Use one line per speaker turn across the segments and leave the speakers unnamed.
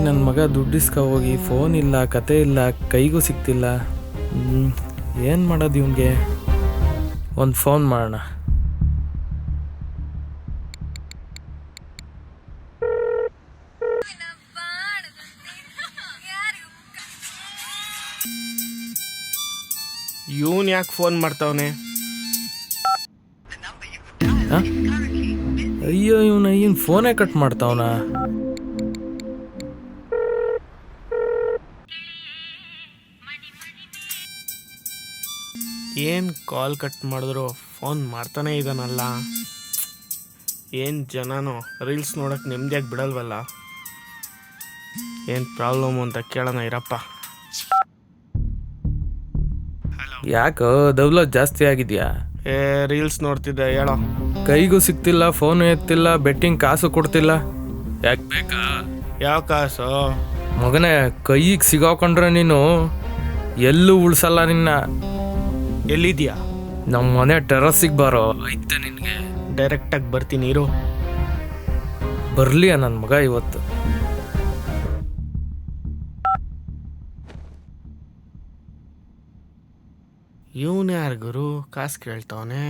ನನ್ನ ಮಗ ದುಡ್ಡಿಸ್ಕ ಹೋಗಿ ಫೋನ್ ಇಲ್ಲ, ಕತೆ ಇಲ್ಲ, ಕೈಗೂ ಸಿಗ್ತಿಲ್ಲ. ಏನು ಮಾಡೋದು ಇವನಿಗೆ? ಒಂದು ಫೋನ್ ಮಾಡೋಣ.
ಇವನು ಯಾಕೆ ಫೋನ್ ಮಾಡ್ತಾವನೆ?
ಅಯ್ಯೋ ಇವನು ಫೋನೇ ಕಟ್ ಮಾಡ್ತಾವನ.
ಏನು ಕಾಲ್ ಕಟ್ ಮಾಡಿದ್ರು ಫೋನ್ ಮಾಡ್ತಾನೆ ಇದ್ದಾನಲ್ಲ. ಏನು ಜನನೋ ರೀಲ್ಸ್ ನೋಡೋಕೆ ನೆಮ್ಮದಿಯಾಗಿ ಬಿಡಲ್ವಲ್ಲ. ಏನು ಪ್ರಾಬ್ಲಮ್ ಅಂತ ಕೇಳೋಣ ಇರಪ್ಪ.
ಯಾಕೋ ದೌಲತ್ ಜಾಸ್ತಿ ಆಗಿದೆಯಾ?
ರೀಲ್ಸ್ ನೋಡ್ತಿದ್ದೆ, ಹೇಳೋ.
ಕೈಗೂ ಸಿಗ್ತಿಲ್ಲ, ಫೋನು ಎತ್ತಿಲ್ಲ, ಬೆಟ್ಟಿಂಗ್ ಕಾಸು ಕೊಡ್ತಿಲ್ಲ. ಯಾಕೆ ಬೇಕಾ?
ಯಾವ ಕಾಸು?
ಮಗನೇ, ಕೈಗೆ ಸಿಗಾಕೊಂಡ್ರೆ ನೀನು ಎಲ್ಲೂ ಉಳ್ಸಲ್ಲ ನಿನ್ನ.
ಎಲ್ಲಿದ್ಯಾ?
ನಮ್ಮ ಮನೆ ಟೆರಸಿಗೆ ಬಾರೋ, ಐತೆ ನಿನಗೆ.
ಡೈರೆಕ್ಟಾಗಿ ಬರ್ತೀನಿ ಇರು.
ಬರ್ಲಿಯಾ ನನ್ನ ಮಗ ಇವತ್ತು?
ಇವನು ಯಾರಿಗರು ಕಾಸು ಕೇಳ್ತಾವನೆ?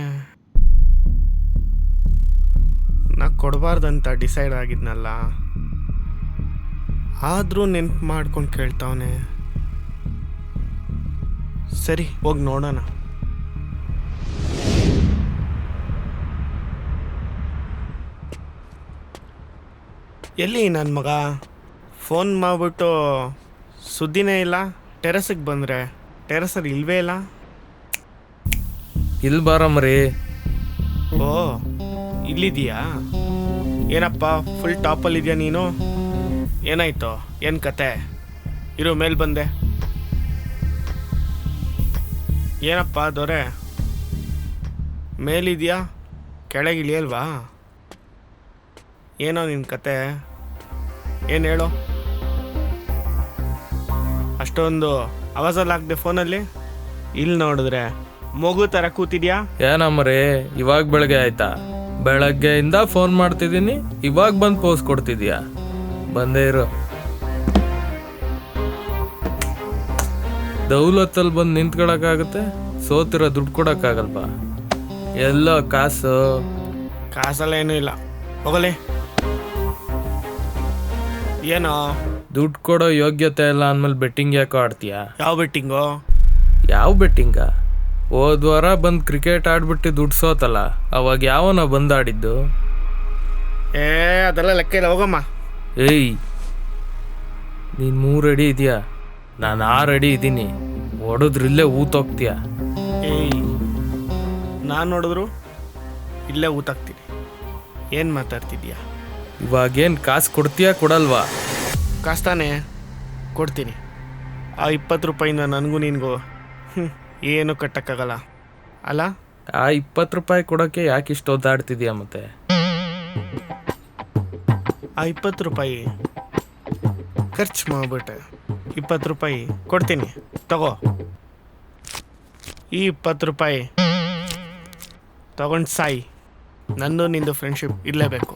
ನಾ ಕೊಡಬಾರ್ದಂತ ಡಿಸೈಡ್ ಆಗಿದ್ನಲ್ಲ, ಆದರೂ ನೆನ್ಪು ಮಾಡ್ಕೊಂಡು ಕೇಳ್ತಾವನೆ. ಸರಿ, ಹೋಗಿ ನೋಡೋಣ. ಎಲ್ಲಿ ನನ್ನ ಮಗ? ಫೋನ್ ಮಾಡಿಬಿಟ್ಟು ಸುದ್ದಿನೇ ಇಲ್ಲ. ಟೆರಸಿಗೆ ಬಂದರೆ ಟೆರಸಲ್ಲಿ ಇಲ್ವೇ ಇಲ್ಲ.
ಇಲ್ಲಿ ಬಾರಮ್ಮರಿ.
ಓ, ಇಲ್ಲಿದೆಯಾ? ಏನಪ್ಪ ಫುಲ್ ಟಾಪಲ್ಲಿದೆಯಾ ನೀನು? ಏನಾಯ್ತು? ಏನು ಕತೆ? ಇರೋ ಮೇಲೆ ಬಂದೆ. ಏನಪ್ಪ ದೊರೆ, ಮೇಲಿದೆಯಾ, ಕೆಳಗಿಳಿಯಲ್ವಾ? ಏನೋ ನಿನ್ನ ಕತೆ, ಏನು ಹೇಳು? ಅಷ್ಟೊಂದು ಆವಾಜಲ್ಲಿ ಹಾಕ್ದೆ ಫೋನಲ್ಲಿ. ಇಲ್ಲಿ ನೋಡಿದ್ರೆ ಮಗು ಥರ ಕೂತಿದ್ಯಾ.
ಏನಮ್ಮರಿ, ಇವಾಗ ಬೆಳಗ್ಗೆ ಆಯ್ತಾ? ಬೆಳಗ್ಗೆಯಿಂದ ಫೋನ್ ಮಾಡ್ತಿದ್ದೀನಿ, ಇವಾಗ ಬಂದು ಪೋಸ್ ಕೊಡ್ತಿದ್ಯಾ? ಬಂದೇ ಇರು. ದೌಲತ್ತಲ್ಲಿ ಬಂದು ನಿಂತ್ಕೊಳಕ್ಕಾಗುತ್ತೆ, ಸೋತಿರೋ ದುಡ್ಡು ಕೊಡೋಕ್ಕಾಗಲ್ವಾ? ಎಲ್ಲೋ ಕಾಸು?
ಕಾಸೆಲ್ಲ ಏನೂ ಇಲ್ಲ, ಹೋಗಲೇ. ಏನೋ
ದುಡ್ಡು ಕೊಡೋ ಯೋಗ್ಯತೆ ಇಲ್ಲ ಅಂದಮೇಲೆ ಬೆಟ್ಟಿಂಗ್ ಯಾಕೋ ಆಡ್ತೀಯಾ?
ಯಾವ ಬೆಟ್ಟಿಂಗು?
ಯಾವ ಬೆಟ್ಟಿಂಗ? ಹೋದ್ವಾರ ಬಂದು ಕ್ರಿಕೆಟ್ ಆಡ್ಬಿಟ್ಟು ದುಡ್ಡು ಸೋತಲ್ಲ, ಅವಾಗ ಯಾವನ ಬಂದಾಡಿದ್ದು?
ಅದೆಲ್ಲ ಲೆಕ್ಕ ಇಲ್ಲ, ಹೋಗಮ್ಮ.
ಏಯ್, ನೀನು 3 ಅಡಿ ಇದೆಯಾ, ನಾನು 6 ಅಡಿ ಇದ್ದೀನಿ. ಹೊಡೆದ್ರಿಲ್ಲೇ ಊತೋಗ್ತೀಯ.
ಏಯ್, ನಾನು ನೋಡಿದ್ರು ಇಲ್ಲೇ ಊತಾಗ್ತೀನಿ. ಏನು ಮಾತಾಡ್ತಿದ್ಯಾ?
ಇವಾಗೇನು ಕಾಸು ಕೊಡ್ತೀಯಾ ಕೊಡಲ್ವಾ?
ಕಾಸು ತಾನೇ ಕೊಡ್ತೀನಿ. ಆ 20 ರೂಪಾಯಿಂದ ನನಗೂ ನಿನಗೂ ಏನು ಕಟ್ಟಕ್ಕಾಗಲ್ಲ ಅಲ್ಲ?
ಆ 20 ರೂಪಾಯಿ ಕೊಡೋಕ್ಕೆ ಯಾಕೆ ಇಷ್ಟು ಒದ್ದಾಡ್ತಿದ್ಯಾ ಮತ್ತೆ?
ಆ 20 ರೂಪಾಯಿ ಖರ್ಚು ಮಾಡಿಬಿಟ್ಟೆ. 20 ರೂಪಾಯಿ ಕೊಡ್ತೀನಿ, ತಗೋ. ಈ 20 ರೂಪಾಯಿ ತಗೊಂಡು ಸಾಯಿ. ನಂದು ನಿಂದು ಫ್ರೆಂಡ್ಶಿಪ್ ಇರಲೇಬೇಕು.